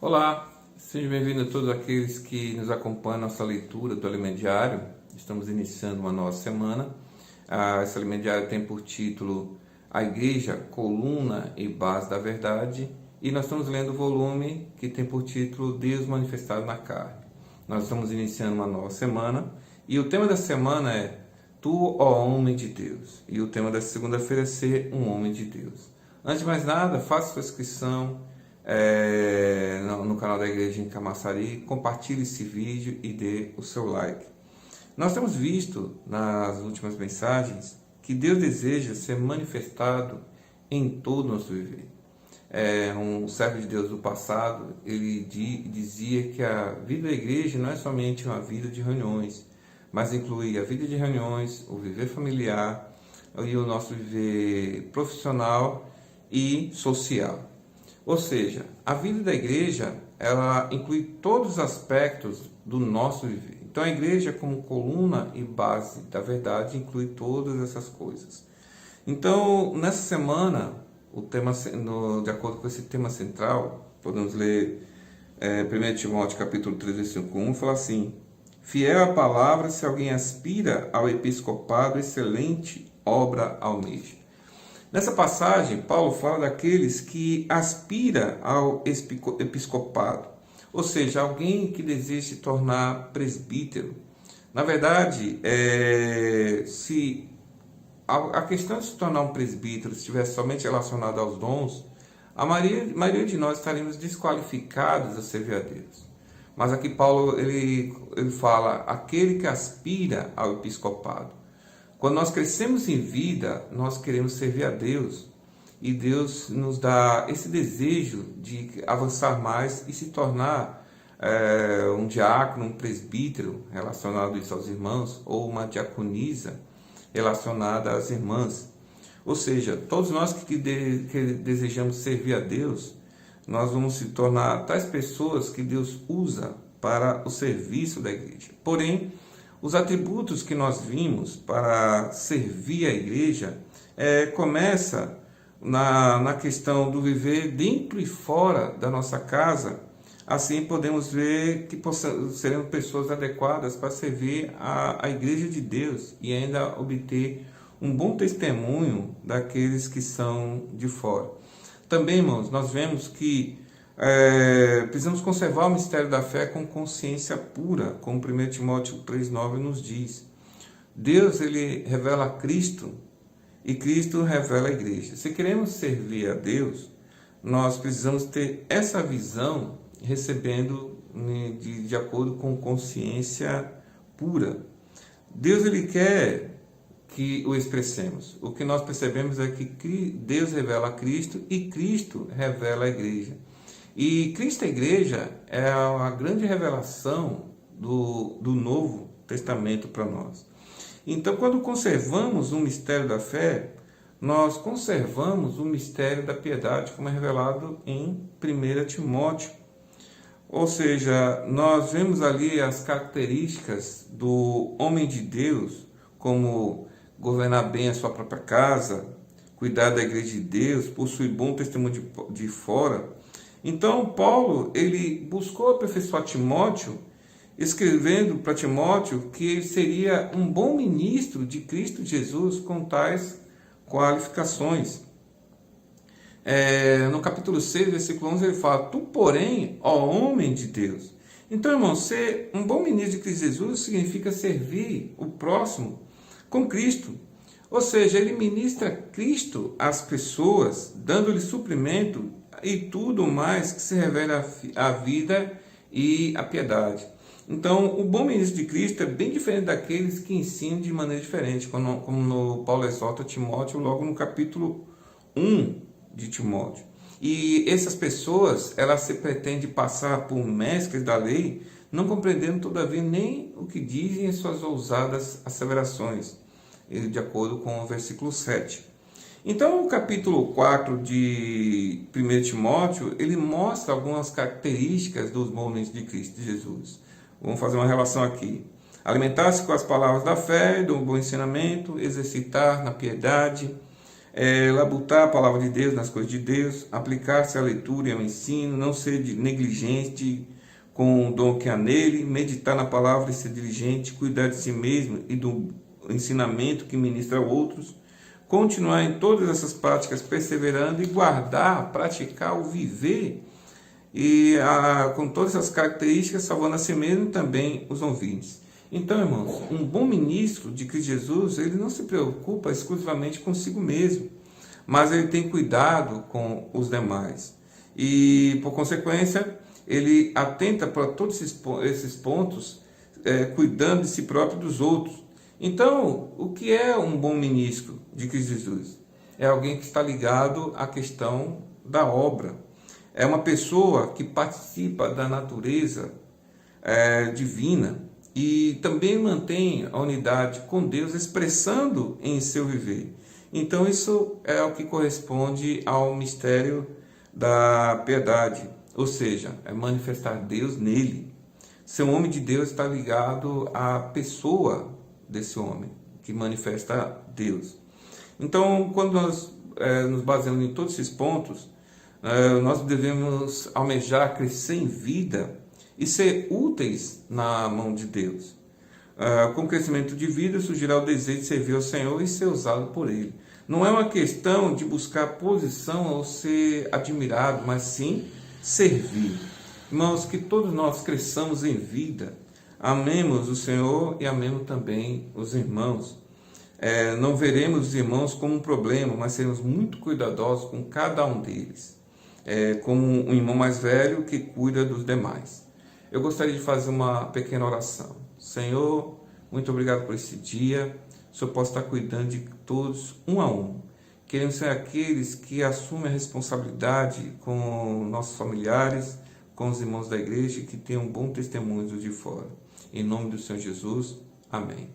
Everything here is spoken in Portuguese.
Olá, sejam bem-vindos a todos aqueles que nos acompanham na nossa leitura do Alimento Diário. Estamos iniciando uma nova semana. Esse Alimento Diário tem por título A Igreja, Coluna e Base da Verdade, e nós estamos lendo o volume que tem por título Deus Manifestado na Carne. Nós estamos iniciando uma nova semana e o tema da semana é Tu, ó homem de Deus, e o tema da segunda-feira é Ser um homem de Deus. Antes de mais nada, faça sua inscrição no canal da Igreja em Camaçari, compartilhe esse vídeo e dê o seu like. Nós temos visto nas últimas mensagens que Deus deseja ser manifestado em todo o nosso viver. Um servo de Deus do passado, ele dizia que a vida da igreja não é somente uma vida de reuniões, mas inclui a vida de reuniões, o viver familiar e o nosso viver profissional e social. Ou seja, a vida da igreja, ela inclui todos os aspectos do nosso viver. Então a igreja, como coluna e base da verdade, inclui todas essas coisas. Então, nessa semana, o tema, de acordo com esse tema central, podemos ler 1 Timóteo capítulo 3, versículo 1, fala assim: fiel à palavra, se alguém aspira ao episcopado, excelente obra almeja. Nessa passagem, Paulo fala daqueles que aspira ao episcopado, ou seja, alguém que deseja se tornar presbítero. Na verdade, se a questão de se tornar um presbítero estivesse somente relacionada aos dons, a maioria de nós estaríamos desqualificados a servir a Deus. Mas aqui Paulo ele fala aquele que aspira ao episcopado. Quando nós crescemos em vida, nós queremos servir a Deus e Deus nos dá esse desejo de avançar mais e se tornar um diácono, um presbítero relacionado isso aos irmãos, ou uma diaconisa relacionada às irmãs. Ou seja, todos nós que desejamos servir a Deus, nós vamos se tornar tais pessoas que Deus usa para o serviço da igreja. Porém, os atributos que nós vimos para servir a igreja começa na questão do viver dentro e fora da nossa casa. Assim podemos ver que seremos pessoas adequadas para servir a igreja de Deus e ainda obter um bom testemunho daqueles que são de fora. Também, irmãos, nós vemos que precisamos conservar o mistério da fé com consciência pura, como 1 Timóteo 3,9 nos diz. Deus ele revela Cristo e Cristo revela a igreja. Se queremos servir a Deus, nós precisamos ter essa visão recebendo de acordo com consciência pura. Deus ele quer que o expressemos. O que nós percebemos é que Deus revela a Cristo e Cristo revela a igreja. E Cristo e a igreja é a grande revelação do Novo Testamento para nós. Então, quando conservamos o mistério da fé, nós conservamos o mistério da piedade, como é revelado em 1 Timóteo. Ou seja, nós vemos ali as características do homem de Deus, como governar bem a sua própria casa, cuidar da igreja de Deus, possuir bom testemunho de fora. Então, Paulo, ele buscou aperfeiçoar Timóteo, escrevendo para Timóteo que ele seria um bom ministro de Cristo Jesus com tais qualificações. No capítulo 6, versículo 11, ele fala: tu, porém, ó homem de Deus. Então, irmão, ser um bom ministro de Cristo Jesus significa servir o próximo com Cristo. Ou seja, ele ministra Cristo às pessoas, dando-lhe suprimento e tudo mais que se revela a vida e a piedade. Então, o bom ministro de Cristo é bem diferente daqueles que ensinam de maneira diferente, como Paulo exorta Timóteo logo no capítulo 1 de Timóteo. E essas pessoas, elas se pretendem passar por mestres da lei, não compreendendo todavia nem o que dizem em suas ousadas asseverações, de acordo com o versículo 7. Então, o capítulo 4 de 1 Timóteo, ele mostra algumas características dos homens de Cristo Jesus. Vamos fazer uma relação aqui. Alimentar-se com as palavras da fé, do bom ensinamento, exercitar na piedade, labutar a palavra de Deus nas coisas de Deus, aplicar-se à leitura e ao ensino, não ser negligente com o dom que há nele, meditar na palavra e ser diligente, cuidar de si mesmo e do ensinamento que ministra a outros, continuar em todas essas práticas, perseverando e guardar, praticar o viver, e com todas essas características, salvando a si mesmo e também os ouvintes. Então, irmãos, um bom ministro de Cristo Jesus, ele não se preocupa exclusivamente consigo mesmo, mas ele tem cuidado com os demais. E, por consequência, ele atenta para todos esses pontos, cuidando de si próprio e dos outros. Então, o que é um bom ministro de Cristo Jesus? É alguém que está ligado à questão da obra. É uma pessoa que participa da natureza divina e também mantém a unidade com Deus, expressando em seu viver. Então, isso é o que corresponde ao mistério da piedade, ou seja, é manifestar Deus nele. Ser um homem de Deus está ligado à pessoa desse homem, que manifesta Deus. Então, quando nós nos baseamos em todos esses pontos, nós devemos almejar crescer em vida e ser úteis na mão de Deus. Com o crescimento de vida surgirá o desejo de servir ao Senhor e ser usado por Ele. Não é uma questão de buscar posição ou ser admirado, mas sim servir. Irmãos, que todos nós cresçamos em vida, amemos o Senhor e amemos também os irmãos. Não veremos os irmãos como um problema, mas seremos muito cuidadosos com cada um deles, como um irmão mais velho que cuida dos demais. Eu gostaria de fazer uma pequena oração. Senhor, muito obrigado por esse dia. O Senhor possa estar cuidando de todos, um a um. Queremos ser aqueles que assumem a responsabilidade com nossos familiares, com os irmãos da igreja, que tenham um bom testemunho de fora. Em nome do Senhor Jesus, amém.